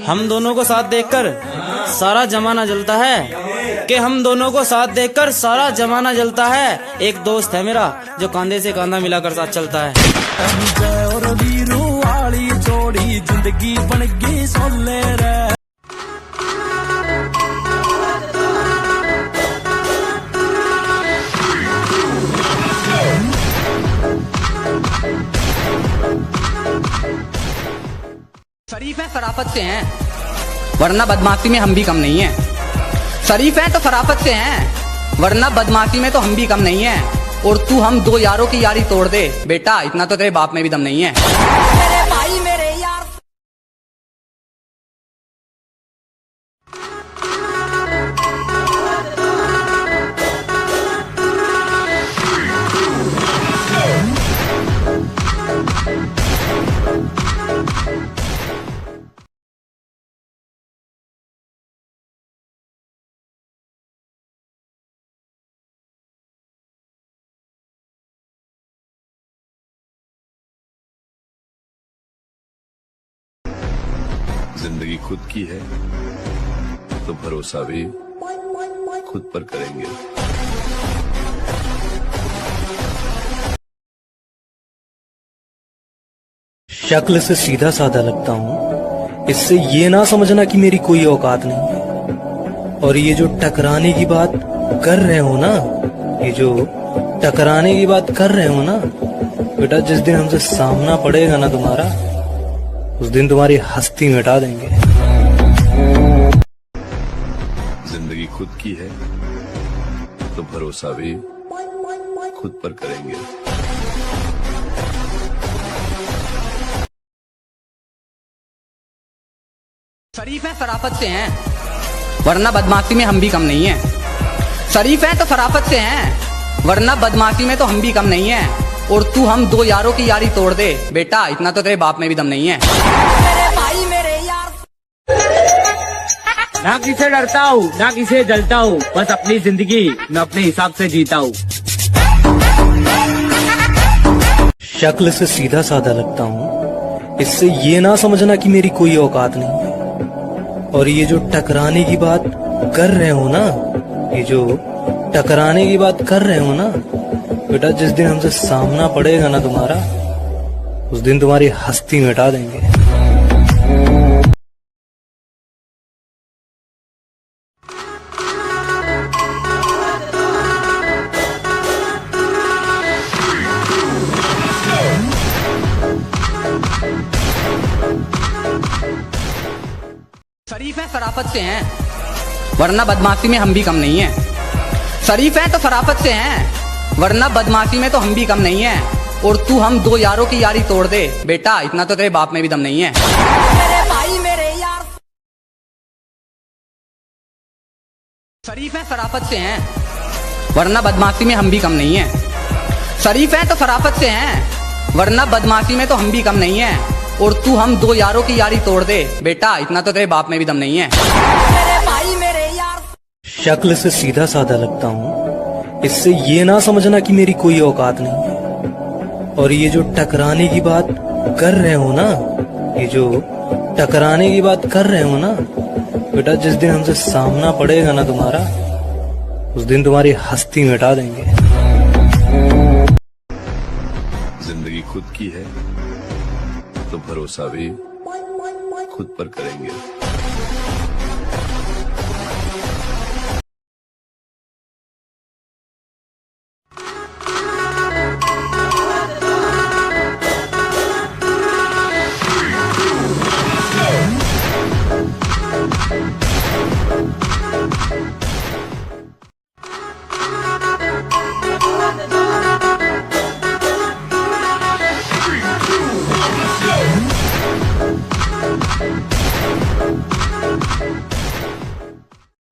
हम दोनों को साथ देखकर सारा जमाना जलता है, कि हम दोनों को साथ देखकर सारा जमाना जलता है। एक दोस्त है मेरा जो कांधे से कांधा मिलाकर साथ चलता है। और वीरू वाली जोड़ी जिंदगी बन गई सोले रे। शरीफ है शराफत से हैं, वरना बदमाशी में हम भी कम नहीं हैं। शरीफ है तो शराफत से हैं, वरना बदमाशी में तो हम भी कम नहीं हैं। और तू हम दो यारों की यारी तोड़ दे बेटा, इतना तो तेरे बाप में भी दम नहीं है। मेरे भाई मेरे यार। जिंदगी खुद की है तो भरोसा भी खुद पर करेंगे। शक्ल से सीधा साधा लगता हूँ, इससे ये ना समझना कि मेरी कोई औकात नहीं है। और ये जो टकराने की बात कर रहे हो ना, ये जो टकराने की बात कर रहे हो ना बेटा, जिस दिन हमसे सामना पड़ेगा ना तुम्हारा, उस दिन तुम्हारी हस्ती मिटा देंगे। जिंदगी खुद की है तो भरोसा भी खुद पर करेंगे। शरीफ है शराफत से हैं, वरना बदमाशी में हम भी कम नहीं हैं। शरीफ है तो शराफत से हैं, वरना बदमाशी में तो हम भी कम नहीं हैं। और तू हम दो यारों की यारी तोड़ दे बेटा, इतना तो तेरे बाप में भी दम नहीं है। मेरे भाई मेरे यार। ना किसे डरता हूँ ना किसे जलता हूँ, बस अपनी जिंदगी मैं अपने हिसाब से जीता हूँ। शक्ल से सीधा साधा लगता हूँ, इससे ये ना समझना कि मेरी कोई औकात नहीं है। और ये जो टकराने की बात कर रहे हो ना, ये जो टकराने की बात कर रहे हो ना बेटा, जिस दिन हमसे सामना पड़ेगा ना तुम्हारा, उस दिन तुम्हारी हस्ती मिटा देंगे। शरीफ है शराफत से हैं, वरना बदमाशी में हम भी कम नहीं हैं। शरीफ है तो शराफत से हैं, वरना बदमाशी में तो हम भी कम नहीं हैं। और तू हम दो यारों की यारी तोड़ दे बेटा, इतना तो तेरे बाप में भी दम नहीं है। मेरे भाई मेरे यार। शरीफ है शराफत से हैं, वरना बदमाशी में हम भी कम नहीं हैं। शरीफ है तो शराफत से हैं, वरना बदमाशी में तो हम भी कम नहीं हैं। और तू हम दो यारों की यारी तोड़ दे बेटा, इतना तो तेरे बाप में भी दम नहीं है। मेरे भाई मेरे यार। शक्ल से सीधा साधा लगता हूँ, इससे ये ना समझना कि मेरी कोई औकात नहीं है। और ये जो टकराने की बात कर रहे हो ना, ये जो टकराने की बात कर रहे हो ना बेटा, जिस दिन हमसे सामना पड़ेगा ना तुम्हारा, उस दिन तुम्हारी हस्ती मिटा देंगे। जिंदगी खुद की है तो भरोसा भी खुद पर करेंगे।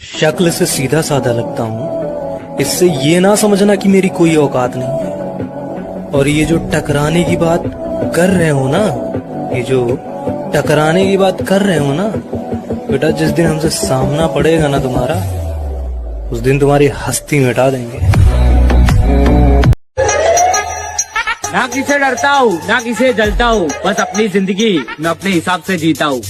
शक्ल से सीधा साधा लगता हूँ, इससे ये ना समझना कि मेरी कोई औकात नहीं है। और ये जो टकराने की बात कर रहे हो ना, ये जो टकराने की बात कर रहे हो ना बेटा, जिस दिन हमसे सामना पड़ेगा ना तुम्हारा, उस दिन तुम्हारी हस्ती मिटा देंगे। ना किसे डरता हूँ ना किसे जलता हूँ, बस अपनी जिंदगी मैं अपने हिसाब से जीता हूँ।